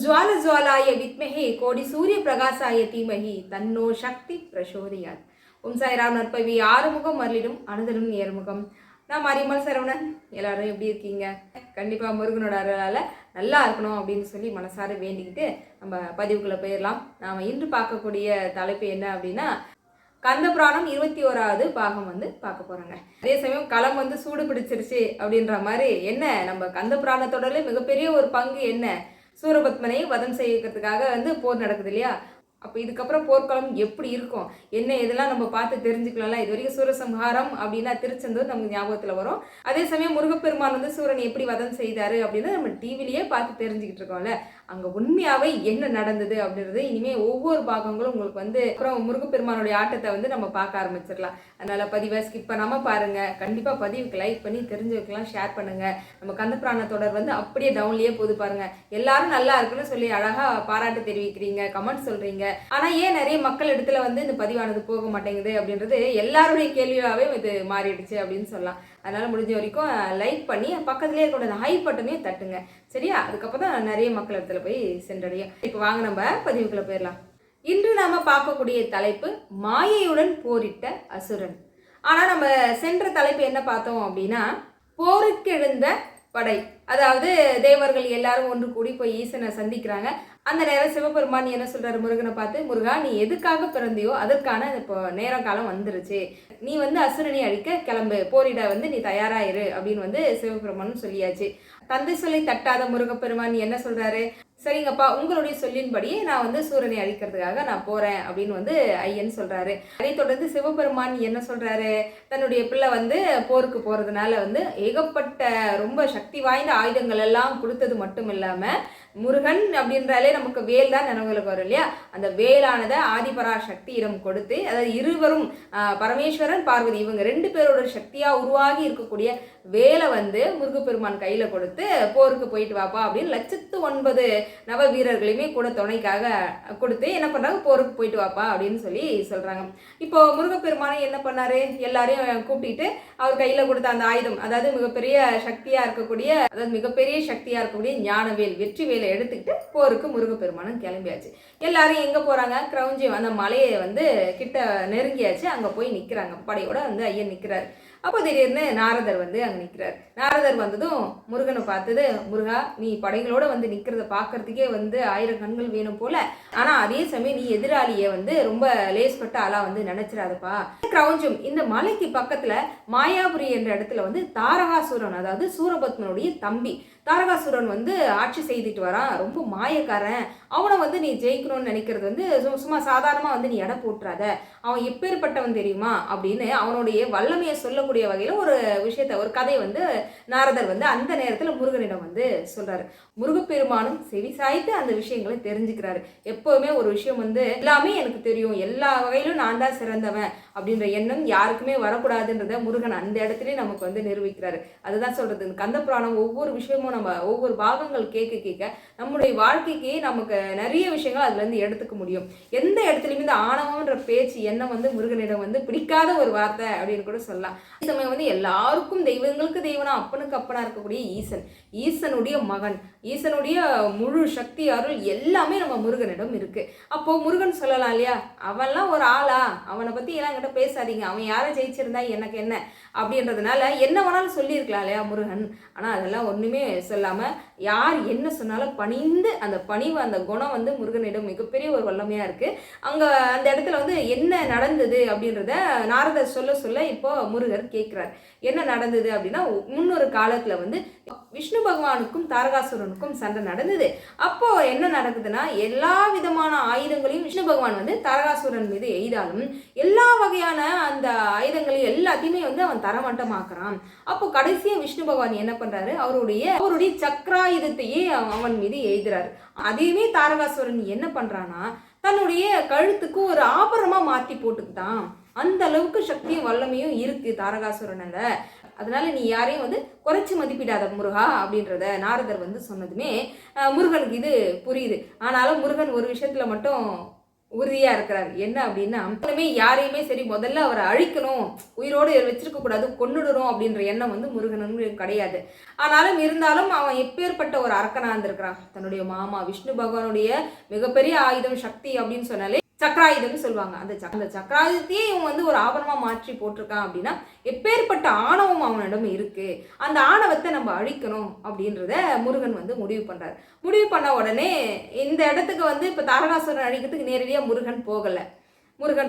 ज्वाल ज्वालाय विद्महे கோடி சூரிய பிரகாசாய தீமஹி தன்னோ சக்தி பிரசோதயாத். ஓம் சாய்ராம். நற்பவி ஆறுமுகம் மருளிடும் அனுதலும் ஏறுமுகம். நான் மரியம்மாள் சரவணன். எல்லாரும் எப்படி இருக்கீங்க? கண்டிப்பாக முருகனோட அருளால் நல்லா இருக்கணும் அப்படின்னு சொல்லி மனசார வேண்டிக்கிட்டு நம்ம பதிவுக்குள்ளே போயிடலாம். நாம் இன்று பார்க்கக்கூடிய தலைப்பு என்ன அப்படின்னா, கந்த புராணம் 21வது பாகம் பார்க்க போகிறோங்க. அதே சமயம் களம் சூடு பிடிச்சிருச்சு அப்படின்ற மாதிரி என்ன, நம்ம கந்த புராணத்தோடல மிகப்பெரிய ஒரு பங்கு என்ன, சூரபத்மனை வதம் செய்யறதுக்காக போர் நடக்குது இல்லையா? அப்போ இதுக்கப்புறம் போர்க்களம் எப்படி இருக்கும், என்ன இதெல்லாம் நம்ம பார்த்து தெரிஞ்சுக்கலாம்ல. இது வரைக்கும் சூரசம்ஹாரம் அப்படின்னா திருச்செந்தூர் நமக்கு ஞாபகத்தில் வரும். அதே சமயம் முருகப்பெருமான் சூரனை எப்படி வதம் செய்தாரு அப்படின்னு நம்ம டிவிலேயே பார்த்து தெரிஞ்சுக்கிட்டு இருக்கோம்ல. அங்கே உண்மையாகவே என்ன நடந்தது அப்படின்றது இனிமேல் ஒவ்வொரு பாகங்களும் உங்களுக்கு அப்புறம் முருகப்பெருமானுடைய ஆட்டத்தை நம்ம பார்க்க ஆரம்பிச்சிடலாம். அதனால் பதிவை ஸ்கிப் பண்ணாமல் பாருங்கள். கண்டிப்பாக பதிவுக்கு லைக் பண்ணி தெரிஞ்சு வைக்கலாம், ஷேர் பண்ணுங்கள். நம்ம கந்த புராண தொடர் அப்படியே டவுன்லேயே போது பாருங்கள். எல்லாரும் நல்லா இருக்குன்னு சொல்லி அழகாக பாராட்டு தெரிவிக்கிறீங்க, கமெண்ட் சொல்கிறீங்க. ஆனால் ஏன் நிறைய மக்கள் இடத்துல இந்த பதிவானது போக மாட்டேங்குது அப்படின்றது எல்லாருடைய கேள்வியாகவே இது மாறிடுச்சு அப்படின்னு சொல்லலாம். அதனால் முடிஞ்ச வரைக்கும் லைக் பண்ணி பக்கத்துலேயே இருக்கிற ஹை பட்டனையும் தட்டுங்க, சரியா? அதுக்கப்புறம் தான் நிறைய மக்கள் இடத்துல போய் சென்றடையும். இப்போ வாங்க நம்ம பதிவுக்குள்ளே போயிடலாம். இன்று நாம பார்க்கக்கூடிய தலைப்பு மாயையுடன் போரிட்ட அசுரன். ஆனால் நம்ம சென்ற தலைப்பு என்ன பார்த்தோம் அப்படின்னா, போருக்கு எழுந்த படை, அதாவது தேவர்கள் எல்லாரும் ஒன்று கூடி போய் ஈசனை சந்திக்கிறாங்க. அந்த நேரம் சிவபெருமான் என்ன சொல்றாரு முருகனை பார்த்து, முருகா நீ எதுக்காக பிறந்தியோ அதற்கான இப்போ நேரம் காலம் வந்துருச்சு, நீ அசுரனை அழிக்க கிளம்பு, போரிட நீ தயாராயிரு அப்படின்னு சிவபெருமான் சொல்லியாச்சு. தந்தை சொல்லி தட்டாத முருகப்பெருமான் என்ன சொல்றாரு, சரிங்கப்பா உங்களுடைய சொல்லின்படி நான் சூரனை அழிக்கிறதுக்காக நான் போறேன் அப்படின்னு ஐயன் சொல்றாரு. அதை தொடர்ந்து சிவபெருமான் என்ன சொல்றாரு, தன்னுடைய பிள்ளை போருக்கு போறதுனால ஏகப்பட்ட ரொம்ப சக்தி வாய்ந்த ஆயுதங்கள் எல்லாம் கொடுத்தது மட்டும் இல்லாம, முருகன் அப்படின்றாலே நமக்கு வேல் தான் நினைவுகளுக்கு வரும் இல்லையா? அந்த வேலானதை ஆதிபரா சக்தியிடம் கொடுத்து, அதாவது இருவரும் பரமேஸ்வரன் பார்வதி இவங்க 2 பேரோட சக்தியா உருவாகி இருக்கக்கூடிய வேலை முருகப்பெருமான் கையில கொடுத்து போருக்கு போயிட்டு வாப்பா அப்படின்னு 109 நவ வீரர்களையுமே கூட துணைக்காக கொடுத்து என்ன பண்றாங்க, போருக்கு போயிட்டு வாப்பா அப்படின்னு சொல்லி சொல்றாங்க. இப்போ முருகப்பெருமானை என்ன பண்ணாரு, எல்லாரையும் கூப்பிட்டு அவர் கையில கொடுத்த அந்த ஆயுதம், அதாவது மிகப்பெரிய சக்தியா இருக்கக்கூடிய ஞானவேல், வெற்றி வேலை எடுத்துக்கிட்டு போருக்கு முருகப்பெருமானும் கிளம்பியாச்சு. எல்லாரும் எங்க போறாங்க, கிரௌஞ்சியம் அந்த மலையை கிட்ட நெருங்கியாச்சு. அங்க போய் நிக்கிறாங்க, படையோட ஐயன் நிக்கிறாரு. அப்போ திடீர்னு நாரதர் அங்கே நிற்கிறார். நாரதர் வந்ததும் முருகனை பார்த்தது, முருகா நீ படைகளோட நிற்கிறத பார்க்கறதுக்கே 1000 கண்கள் வேணும் போல, ஆனால் அதே சமயம் நீ எதிராளியை ரொம்ப லேஸ்பட்ட ஆளா நினைச்சிடாதப்பா. கிரௌஞ்சம் இந்த மலைக்கு பக்கத்துல மாயாபுரி என்ற இடத்துல தாரகாசுரன், அதாவது சூரபத்மனுடைய தம்பி தாரகாசுரன் ஆட்சி செய்துட்டு வரான். ரொம்ப மாயக்காரன். அவனை நீ ஜெயிக்கணும்னு நினைக்கிறது சும்மா சாதாரணமாக நீ எடை போட்டுறாத, அவன் எப்பேற்பட்டவன் தெரியுமா அப்படின்னு அவனுடைய வல்லமையை சொல்லக்கூடிய வகையில் ஒரு விஷயத்த, ஒரு கதை நாரதர் அந்த நேரத்தில் முருகனிடம் சொல்றாரு. முருகப்பெருமானும் செவி சாய்த்து அந்த விஷயங்களை தெரிஞ்சுக்கிறாரு. எப்போவுமே ஒரு விஷயம் எல்லாமே எனக்கு தெரியும், எல்லா வகையிலும் நான் தான் சிறந்தவன் அப்படின்ற எண்ணம் யாருக்குமே வரக்கூடாதுன்றத முருகன் அந்த இடத்துலயே நமக்கு நிரூபிக்கிறாரு. அதுதான் சொல்றது, கந்த புராணம் ஒவ்வொரு விஷயமும் நம்ம ஒவ்வொரு பாகங்கள் கேட்க கேட்க நம்முடைய வாழ்க்கைக்கு நமக்கு நிறைய விஷயங்கள் அதுல எடுத்துக்க முடியும். எந்த இடத்துலையுமே இந்த ஆணவம்ன்ற பேச்சு எண்ணம் முருகனிடம் பிடிக்காத ஒரு வார்த்தை அப்படின்னு கூட சொல்லலாம். இந்த சமயம் எல்லாருக்கும் தெய்வங்களுக்கு தெய்வனா அப்பனுக்கு அப்பனா இருக்கக்கூடிய ஈசன், ஈசனுடைய மகன், ஈசனுடைய முழு சக்தி அருள் எல்லாமே நம்ம முருகனிடம் இருக்கு. அப்போ முருகன் சொல்லலாம் இல்லையா, அவன்லாம் ஒரு ஆளா, அவனை பத்தி எல்லாம் கிட்ட பேசாதீங்க, அவன் யாரை ஜெயிச்சிருந்தா எனக்கு என்ன அப்படின்றதுனால என்ன வேணாலும் சொல்லியிருக்கலாம் இல்லையா முருகன். ஆனால் அதெல்லாம் ஒன்றுமே சொல்லாமல் யார் என்ன சொன்னாலும் பணிந்து, அந்த பணிவு அந்த குணம் முருகனிடம் மிகப்பெரிய ஒரு வல்லமையாக இருக்குது. அங்கே அந்த இடத்துல என்ன நடந்தது அப்படின்றத நாரதர் சொல்ல சொல்ல இப்போ முருகர் கேட்குறார். என்ன நடந்தது அப்படின்னா, முன்னொரு காலத்தில் விஷ்ணு பகவானுக்கும் தாரகாசுரனுக்கும் சண்டை நடந்தது. அப்போ என்ன நடக்குதுன்னா, எல்லா விதமான ஆயுதங்களையும் விஷ்ணு பகவான் தாரகாசுரன் மீது எய்தாலும் எல்லா வகையான அந்த ஆயுதங்களையும் எல்லாத்தையுமே அவன் தரமட்டமாக்குறான். அப்போ கடைசியா விஷ்ணு பகவான் என்ன பண்றாரு, அவருடைய சக்கராயுதத்தையே அவன் மீது எய்துறாரு. அதையுமே தாரகாசுரன் என்ன பண்றான்னா, தன்னுடைய கழுத்துக்கு ஒரு ஆபரணமா மாற்றி போட்டுக்கிட்டான். அந்த அளவுக்கு சக்தியும் வல்லமையும் இருக்கு தாரகாசுரனால. அதனால நீ யாரையும் குறைச்சி மதிப்பிடாத முருகா அப்படின்றத நாரதர் சொன்னதுமே முருகனுக்கு இது புரியுது. ஆனாலும் முருகன் ஒரு விஷயத்துல மட்டும் உறுதியா இருக்கிறார். என்ன அப்படின்னா யாரையுமே சரி முதல்ல அவரை அழிக்கணும், உயிரோடு வச்சிருக்க கூடாது, கொன்னுடணும் அப்படின்ற எண்ணம் வந்து முருகனுக்கு கிடையாது. ஆனாலும் இருந்தாலும் அவன் எப்பேற்பட்ட ஒரு அரக்கனா இருந்திருக்கிறான். தன்னுடைய மாமா விஷ்ணு பகவானுடைய மிகப்பெரிய ஆயுதம் சக்தி அப்படின்னு சொன்னாலே சக்கராயுதம்னு சொல்லுவாங்க. அந்த சக்கராயுதத்தையே இவன் வந்து ஒரு ஆபரணமா மாற்றி போட்டிருக்கான் அப்படின்னா எப்பேற்பட்ட ஆணவம் அவனிடம் இருக்கு. அந்த ஆணவத்தை நம்ம அழிக்கணும் அப்படின்றத முருகன் வந்து முடிவு பண்றாரு. முடிவு பண்ண உடனே இந்த இடத்துக்கு வந்து இப்ப தாரகாசுரன் அழிக்கிறதுக்கு நேரடியா முருகன்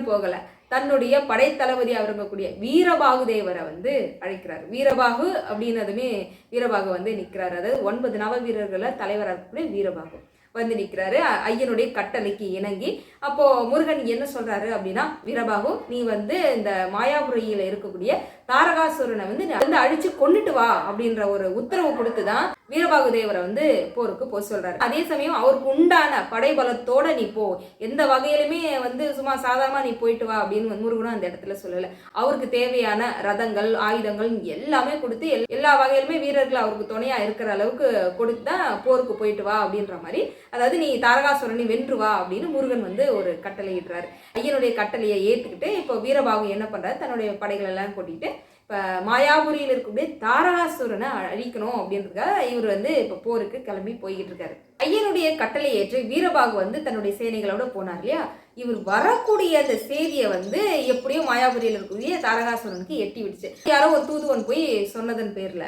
போகல. தன்னுடைய படைத்தளபதியாக இருக்கக்கூடிய வீரபாகு தேவரை வந்து அழைக்கிறார். வீரபாகு அப்படின்னதுமே வீரபாகு வந்து நிற்கிறாரு. அதாவது 9 நவ வீரர்களை தலைவராக இருக்கக்கூடிய வீரபாகு வந்து நிற்கிறாரு ஐயனுடைய கட்டளைக்கு இணங்கி. அப்போ முருகன் என்ன சொல்றாரு அப்படின்னா, வீரபாகு நீ வந்து இந்த மாயாபுரியில இருக்கக்கூடிய தாரகாசுரனை வந்து அழிச்சு கொண்டுட்டு வா அப்படின்ற ஒரு உத்தரவு கொடுத்துதான் வீரபாகு தேவரை வந்து போருக்கு போக சொல்றாரு. அதே சமயம் அவருக்கு உண்டான படைபலத்தோட நீ போ, எந்த வகையிலுமே வந்து சும்மா சாதாரணமா நீ போயிட்டு வா அப்படின்னு முருகனும் அந்த இடத்துல சொல்லல. அவருக்கு தேவையான ரதங்கள் ஆயுதங்கள் எல்லாமே கொடுத்து எல்லா வகையிலுமே வீரர்கள் அவருக்கு துணையா இருக்கிற அளவுக்கு கொடுத்துதான் போருக்கு போயிட்டு வா அப்படின்ற மாதிரி, அதாவது நீ தாரகாசுரனை வென்று வா அப்படின்னு முருகன் வந்து ஒரு கட்டளை இடுறாரு. ஐயனுடைய கட்டளையை ஏற்றுக்கிட்டு இப்போ வீரபாகு என்ன பண்றாரு, தன்னுடைய படைகள் எல்லாம் கூட்டிட்டு இப்போ மாயாபுரியில் இருக்கக்கூடிய தாரகாசுரனை அழிக்கணும் அப்படின்றதுக்காக இவர் வந்து இப்போ போருக்கு கிளம்பி போய்கிட்டு இருக்காரு. ஐயனுடைய கட்டளை ஏற்று வீரபாகு வந்து தன்னுடைய சேனைகளோட போனார் இல்லையா. இவர் வரக்கூடிய அந்த செய்தியை வந்து எப்படியோ மாயாபுரியில் இருக்கக்கூடிய தாரகாசுரனுக்கு எட்டி விடுச்சு. யாரோ ஒரு தூதுவன் போய் சொன்னதன் பேர்ல,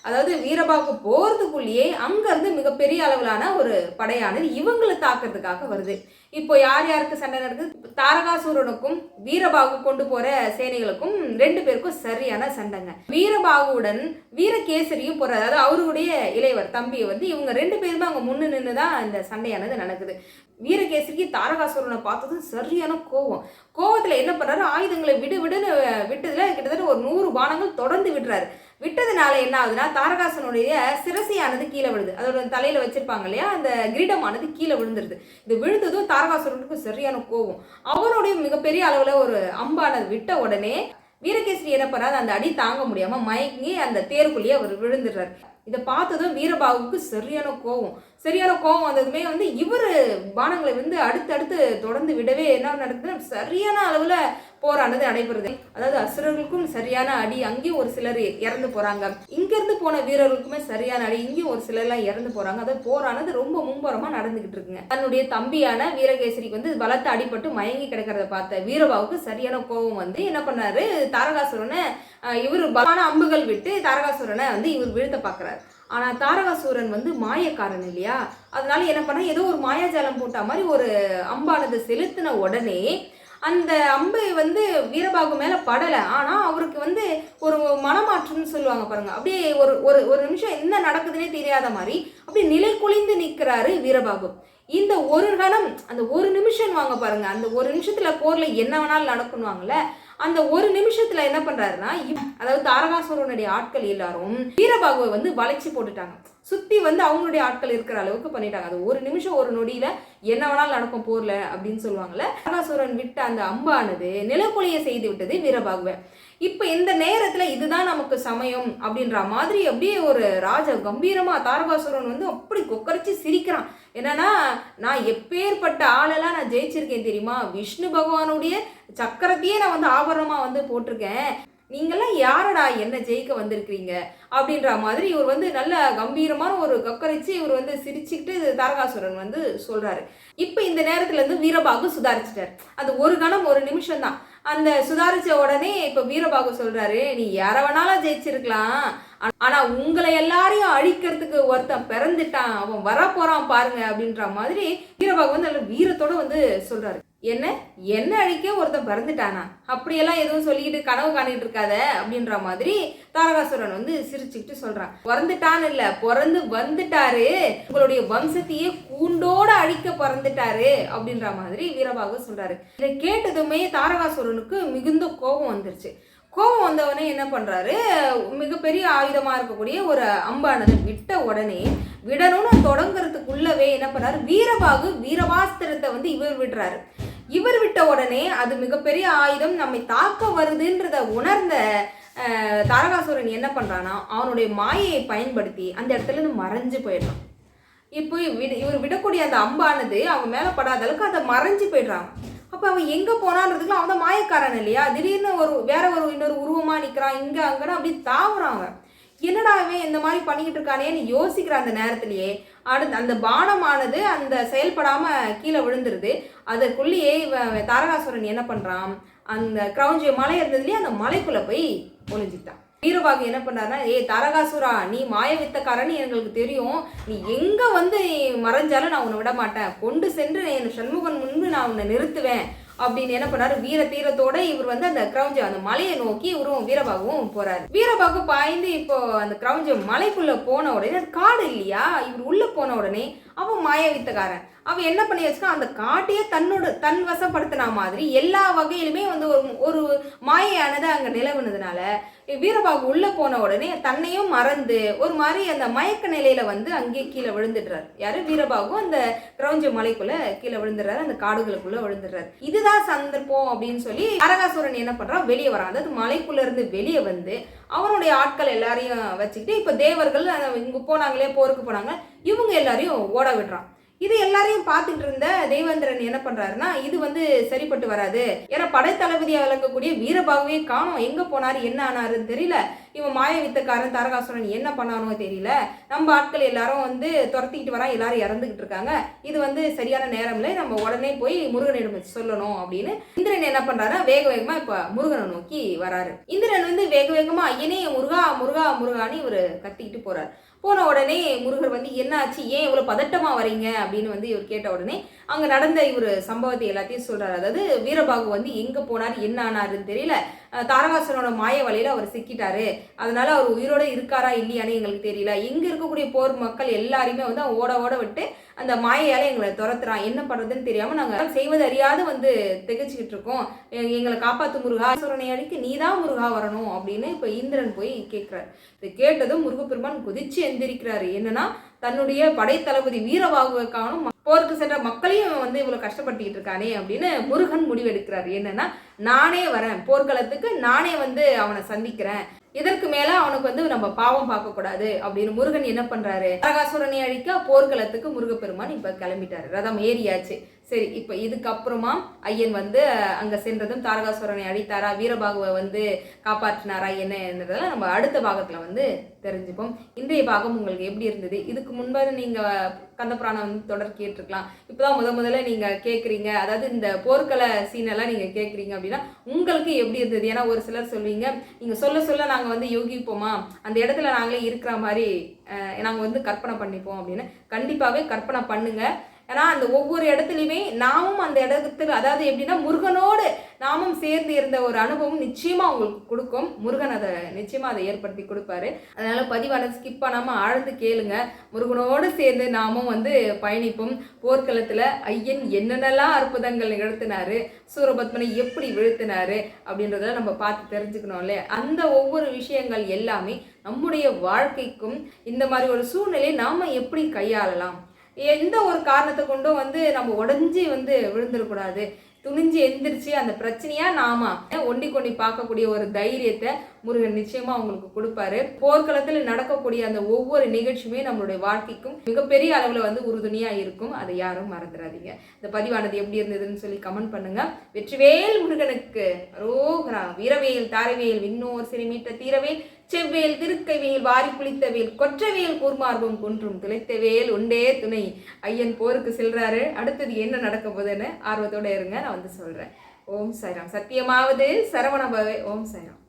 அதாவது வீரபாகு போறதுக்குள்ளேயே அங்க இருந்து மிகப்பெரிய அளவிலான ஒரு படையானது இவங்களை தாக்குறதுக்காக வருது. இப்போ யார் யாருக்கு சண்டை நடக்குது, தாரகாசுரனுக்கும் வீரபாகு கொண்டு போற சேனைகளுக்கும் 2 பேருக்கும் சரியான சண்டைங்க. வீரபாகுடன் வீரகேசரியும் போற, அதாவது அவருடைய இளையவர் தம்பியை வந்து இவங்க 2 பேருமே அங்க முன்னு நின்றுதான் இந்த சண்டையானது நடக்குது. வீரகேசரிக்கு தாரகாசுரனை பார்த்ததும் சரியான கோவத்துல என்ன பண்றாரு, ஆயுதங்களை விடுன்னு விட்டதுல கிட்டத்தட்ட ஒரு 100 பானங்கள் தொடர்ந்து விடுறாரு. விட்டதுனால என்ன ஆகுதுன்னா, தாரகாசுரனுடைய சிரசையானது கீழே விழுது. அதோட தலையில வச்சிருப்பாங்க இல்லையா, அந்த கிரீடமானது கீழே விழுந்துருது. இது விழுந்ததும் தாரகாசுரனுக்கு சரியான கோவம். அவருடைய மிகப்பெரிய அளவுல ஒரு அம்பானது விட்ட உடனே வீரகேசரி என்ன பண்ணாரு, அந்த அடி தாங்க முடியாம மயங்கி அந்த தேருக்குள்ளேயே அவர் விழுந்துடுறாரு. இதை பார்த்ததும் வீரபாகுவுக்கு சரியான கோவம் வந்ததுமே வந்து இவர் பானங்களை வந்து அடுத்தடுத்து தொடர்ந்து விடவே என்ன நடக்குதுன்னா சரியான அளவுல போரானது நடைபெறுது. அதாவது அசுரர்களுக்கும் சரியான அடி, அங்கேயும் ஒரு சிலர் இறந்து போறாங்க. இங்க இருந்து போன வீரர்களுக்குமே சரியான அடி, இங்கேயும் ஒரு சிலர் எல்லாம் இறந்து போறாங்க. அதாவது போரானது ரொம்ப மும்பரமா நடந்துகிட்டு இருக்குங்க. தன்னுடைய தம்பியான வீரகேசரிக்கு வந்து பலத்த அடிபட்டு மயங்கி கிடக்கிறத பார்த்த வீரபாவுக்கு சரியான கோபம் வந்து என்ன பண்ணாரு, தாரகாசுரனை இவர் பலமான அம்புகள் விட்டு தாரகாசுரனை வந்து இவர் வீழ்த்த பாக்குறாரு. ஆனா தாரகாசுரன் வந்து மாயக்காரன் இல்லையா, அதனால என்ன பண்ண, ஏதோ ஒரு மாயாஜாலம் போட்ட மாதிரி ஒரு அம்பானது செலுத்தின உடனே அந்த அம்பு வந்து வீரபாகு மேல படலை. ஆனா அவருக்கு வந்து ஒரு மனமாற்றம்னு சொல்லுவாங்க பாருங்க, அப்படியே ஒரு நிமிஷம் என்ன நடக்குதுன்னே தெரியாத மாதிரி அப்படியே நிலை குலைந்து நிற்கிறாரு வீரபாகு. இந்த ஒரு கணம், அந்த ஒரு நிமிஷம் வாங்க பாருங்க, அந்த ஒரு நிமிஷத்துல போர்ல என்ன வேணாலும் நடக்கணுவாங்கல்ல, அந்த ஒரு நிமிஷத்துல என்ன பண்றாருன்னா, அதாவது தாரகாசுரனுடைய ஆட்கள் எல்லாரும் வீரபாகுவை வந்து வளைச்சு போட்டுட்டாங்க. சுத்தி வந்து அவங்களுடைய ஆட்கள் இருக்கிற அளவுக்கு பண்ணிட்டாங்க. அது ஒரு நிமிஷம் ஒரு நொடியில என்ன வேணாலும் நடக்கும் போர்ல அப்படின்னு சொல்லுவாங்கல்ல. தாரகாசுரன் விட்ட அந்த அம்பானது நிலக்குலைய செய்து விட்டது வீரபாகுவை. இப்ப இந்த நேரத்துல இதுதான் நமக்கு சமயம் அப்படின்ற மாதிரி அப்படியே ஒரு ராஜ கம்பீரமா தாரகாசுரன் வந்து அப்படி கொக்கரிச்சு சிரிக்கிறான். என்னன்னா, நான் எப்பேற்பட்ட ஆளெல்லாம் நான் ஜெயிச்சிருக்கேன் தெரியுமா, விஷ்ணு பகவானுடைய சக்கரத்தையே நான் வந்து ஆபரணமா வந்து போட்டிருக்கேன், நீங்கெல்லாம் யாரடா என்ன ஜெயிக்க வந்திருக்கிறீங்க அப்படின்ற மாதிரி இவர் வந்து நல்ல கம்பீரமான ஒரு கொக்கரிச்சு இவர் வந்து சிரிச்சுக்கிட்டு தாரகாசுரன் வந்து சொல்றாரு. இப்ப இந்த நேரத்துல இருந்து வீரபாகு சுதாரிச்சிட்டார். அது ஒரு கணம் ஒரு நிமிஷம் தான். அந்த சுதாரிச்ச உடனே இப்ப வீரபாகு சொல்றாரு, நீ யார வேணாலும் ஜெயிச்சிருக்கலாம், ஆனா உங்களை எல்லாரையும் அழிக்கிறதுக்கு ஒருத்தன் பிறந்துட்டான், அவன் வரப்போறான் பாருங்க அப்படின்ற மாதிரி வீரபாகு வந்து நல்ல வீரத்தோட வந்து சொல்றாரு. என்ன அழிக்க ஒருத்தன் பிறந்துட்டானா, அப்படியெல்லாம் எதுவும் சொல்லிக்கிட்டு கனவு காணிட்டு இருக்காத அப்படின்ற மாதிரி தாரகாசுரன் வந்து சிரிச்சுக்கிட்டு சொல்றான். பிறந்துட்டான்னு இல்ல, பிறந்து வந்துட்டாரு, உங்களுடைய வம்சத்தையே கூண்டோட அழிக்க பிறந்துட்டாரு அப்படின்ற மாதிரி வீரபாகு சொல்றாரு. இதை கேட்டதுமே தாரகாசுரனுக்கு மிகுந்த கோபம் வந்துருச்சு. கோபம் வந்தவனே என்ன பண்றாரு, மிகப்பெரிய ஆயுதமா இருக்கக்கூடிய ஒரு அம்பானதை விட்ட உடனே விடணும்னு தொடங்குறதுக்குள்ளவே என்ன பண்றாரு, வீரபாகு வீரபாஸ்திரத்தை வந்து இவர் விடுறாரு. இவர் விட்ட உடனே அது மிகப்பெரிய ஆயுதம் நம்மை தாக்க வருதுன்றத உணர்ந்த தாரகாசுரன் என்ன பண்றானா, அவனுடைய மாயையை பயன்படுத்தி அந்த இடத்துல இருந்து மறைஞ்சு போயிடுறான். இப்போ இவர் விடக்கூடிய அந்த அம்பானது அவன் மேல படாத அளவுக்கு அதை மறைஞ்சு போயிடுறாங்க. அப்போ அவன் எங்கே போனான்றதுக்குலாம் அவன் தான் மாயக்காரன் இல்லையா? திடீர்னு வேற இன்னொரு உருவமாக நிற்கிறான், இங்கே அங்கன்னு அப்படி தாவுறான் அவன். என்னடா அவன் இந்த மாதிரி பண்ணிக்கிட்டு இருக்கானேன்னு யோசிக்கிற அந்த நேரத்திலேயே அந்த பானமானது அந்த செயல்படாமல் கீழே விழுந்துருது. அதற்குள்ளேயே இவன் தாரகாசுரன் என்ன பண்ணுறான், அந்த கிரௌஞ்ச மலை இருந்ததுலேயே அந்த மலைக்குள்ளே போய் ஒளிஞ்சிட்டான். வீரபாகு என்ன பண்ணாருன்னா, தாரகாசுரா, நீ மாய வித்தக்காரன்னு எங்களுக்கு தெரியும், நீ எங்கே வந்து மறைஞ்சாலும் நான் உன்னை விட மாட்டேன், கொண்டு சென்று என் சண்முகன் முன்பு நான் உன்னை நிறுத்துவேன் அப்படின்னு என்ன பண்ணாரு. வீர தீரத்தோட இவர் வந்து அந்த கிரௌஞ்ச அந்த மலையை நோக்கி இவரும் வீரபாகுவும் போறாரு. வீரபாகு பாய்ந்து இப்போ அந்த கிரௌஞ்ச மலைக்குள்ள போன உடனே காடு இல்லையா, இவர் உள்ள போன உடனே அவன் மாய வித்தக்காரன். அவன் என்ன பண்ணி வச்சுக்கான், அந்த காட்டையே தன் வசப்படுத்தின மாதிரி எல்லா வகையிலுமே வந்து ஒரு மாயையானது அங்கே நிலவுனதுனால வீரபாகு உள்ள போன உடனே தன்னையும் மறந்து ஒரு மாதிரி அந்த மயக்க நிலையில வந்து அங்கேயே கீழே விழுந்துடுறாரு. யாரு? வீரபாகு அந்த கிரௌஞ்ச மலைக்குள்ள கீழே விழுந்துடுறாரு, அந்த காடுகளுக்குள்ள விழுந்துடுறாரு. இதுதான் சந்தர்ப்பம் அப்படின்னு சொல்லி தாரகாசுரன் என்ன பண்றான், வெளியே வரான். அதாவது மலைக்குள்ள இருந்து வெளியே வந்து அவனுடைய ஆட்கள் எல்லாரையும் வச்சுக்கிட்டு இப்ப தேவர்கள் இங்க போனாங்களே, போருக்கு போனாங்க, இவங்க எல்லாரையும் ஓட விடுறான். இது எல்லாரையும் பார்த்துட்டு இருந்த தேவேந்திரன் என்ன பண்றாருன்னா, இது வந்து சரிப்பட்டு வராது, ஏன்னா படைத்தளபதியா விளங்கக்கூடிய வீரபாகுவே காணோம், எங்க போனாரு என்ன ஆனாருன்னு தெரியல, இவன் மாய வித்தக்காரன் தாரகாசுரன் என்ன பண்ணானோ தெரியல, நம்ம ஆட்கள் எல்லாரும் வந்து துரத்திக்கிட்டு வரான், எல்லாரும் இறந்துகிட்டு இருக்காங்க, இது வந்து சரியான நேரம்ல, நம்ம உடனே போய் முருகனிடம் சொல்லணும் அப்படின்னு இந்திரன் என்ன பண்றாருன்னா வேக வேகமா இப்ப முருகனை நோக்கி வராரு. இந்திரன் வந்து வேக வேகமா ஐயனே முருகா முருகா முருகான்னு இவரு கத்திக்கிட்டு போறாரு. போன உடனே முருகர் வந்து என்ன ஆச்சு, ஏன் இவ்வளோ பதட்டமாக வரீங்க அப்படின்னு வந்து இவர் கேட்ட உடனே அங்கே நடந்த இவர் சம்பவத்தை எல்லாத்தையும் சொல்கிறார். அதாவது வீரபாகு வந்து எங்கே போனார் என்ன ஆனாருன்னு தெரியல, தாரகாசுரனோட மாய வலையில் அவர் சிக்கிட்டாரு, அதனால அவர் உயிரோடு இருக்காரா இல்லையான்னு எங்களுக்கு தெரியல, இங்கே இருக்கக்கூடிய போர் மக்கள் எல்லாரையுமே வந்து அவன் ஓட விட்டு அந்த மாயையால் எங்களை துரத்துறான், என்ன பண்ணுறதுன்னு தெரியாமல் நாங்கள் செய்வது அறியாது வந்து திகச்சிக்கிட்டு இருக்கோம், எங்களை காப்பாற்று முருகா, சுரனை அடிக்கு நீ தான் முருகா வரணும் அப்படின்னு இப்போ இந்திரன் போய் கேட்குறாரு. இதை கேட்டதும் முருகப்பெருமான் குதிச்சு எந்திரிக்கிறாரு. என்னன்னா, தன்னுடைய படைத்தளபதி வீரபாகுவை காணும் போருக்கு சென்ற மக்களையும் வந்து இவ்வளோ கஷ்டப்படுத்திக்கிட்டு இருக்கானே அப்படின்னு முருகன் முடிவெடுக்கிறாரு. என்னன்னா, நானே வரேன் போர்க்களத்துக்கு, நானே வந்து அவனை சந்திக்கிறேன், இதற்கு மேல அவனுக்கு வந்து நம்ம பாவம் பார்க்கக்கூடாது அப்படின்னு முருகன் என்ன பண்றாரு, தாரகாசுரனை அழிக்க போர்க்களத்துக்கு முருகப்பெருமான் இப்ப கிளம்பிட்டாரு, ரதம் ஏறியாச்சு. சரி, இப்ப இதுக்கப்புறமா ஐயன் வந்து அங்க சென்றதும் தாரகாசுரனை அழித்தாரா, வீரபாகுவை வந்து காப்பாற்றினாரா என்னன்றதெல்லாம் நம்ம அடுத்த பாகத்துல வந்து தெரிஞ்சுப்போம். இன்றைய பாகம் உங்களுக்கு எப்படி இருந்தது? இதுக்கு முன்பாக நீங்க கந்தபுராணம் வந்து தொடர் கேட்டிருக்கலாம், இப்போதான் முதல்ல நீங்க கேட்குறீங்க, அதாவது இந்த போர்க்கள சீனெல்லாம் நீங்க கேட்குறீங்க அப்படின்னா உங்களுக்கு எப்படி இருந்தது? ஏன்னா ஒரு சிலர் சொல்வீங்க, நீங்க சொல்ல நாங்கள் வந்து யோகிப்போமா, அந்த இடத்துல நாங்களே இருக்கிற மாதிரி நாங்கள் வந்து கற்பனை பண்ணிப்போம் அப்படின்னு. கண்டிப்பாகவே கற்பனை பண்ணுங்க. ஏன்னா அந்த ஒவ்வொரு இடத்துலையுமே நாமும் அந்த இடத்துல, அதாவது எப்படின்னா முருகனோடு நாமும் சேர்ந்து இருந்த ஒரு அனுபவம் நிச்சயமா உங்களுக்கு கொடுக்கும். முருகன் அதை நிச்சயமா அதை ஏற்படுத்தி கொடுப்பாரு. அதனால பதிவானது ஸ்கிப் பண்ணாம ஆழ்ந்து கேளுங்க. முருகனோடு சேர்ந்து நாமும் வந்து பயணிப்போம். போர்க்களத்துல ஐயன் என்னென்னலாம் அற்புதங்கள் நிகழ்த்தினாரு, சூரபத்மனை எப்படி வீழ்த்தினாரு அப்படின்றத நம்ம பார்த்து தெரிஞ்சுக்கணும்ல. அந்த ஒவ்வொரு விஷயங்கள் எல்லாமே நம்முடைய வாழ்க்கைக்கும் இந்த மாதிரி ஒரு சூழ்நிலையை நாம எப்படி கையாளலாம், எந்த ஒரு காரணத்தை கொண்டும் வந்து நம்ம உடஞ்சி வந்து விழுந்துடக்கூடாது, துணிஞ்சு எந்திரிச்சு அந்த பிரச்சனையா நாம ஒண்டி கொண்டி பார்க்கக்கூடிய ஒரு தைரியத்தை முருகன் நிச்சயமா உங்களுக்கு கொடுப்பாரு. போர்க்களத்தில் நடக்கக்கூடிய அந்த ஒவ்வொரு நிகழ்ச்சியுமே நம்மளுடைய வாழ்க்கைக்கும் மிகப்பெரிய அளவுல வந்து உறுதுணையா இருக்கும். அதை யாரும் மறந்துடாதீங்க. இந்த பதிவானது எப்படி இருந்ததுன்னு சொல்லி கமெண்ட் பண்ணுங்க. வெற்றிவேல் முருகனுக்கு அரோகரா. வீரவேல் தாரவேல் விண்ணோர் சிறுமீட்ட தீரவேல் செவ்வேல் திருக்கைவேல் வாரி குளித்தவேல் கொற்றவேல் கூர்மார்பம் குன்றும் துளைத்தவேல் உண்டே துணை. ஐயன் போருக்கு செல்றாரு. அடுத்தது என்ன நடக்க போகுதுன்னு ஆர்வத்தோட இருங்க, நான் வந்து சொல்றேன். ஓம் சாய்ராம். சத்தியமாவது சரவணபவே. ஓம் சாய்ராம்.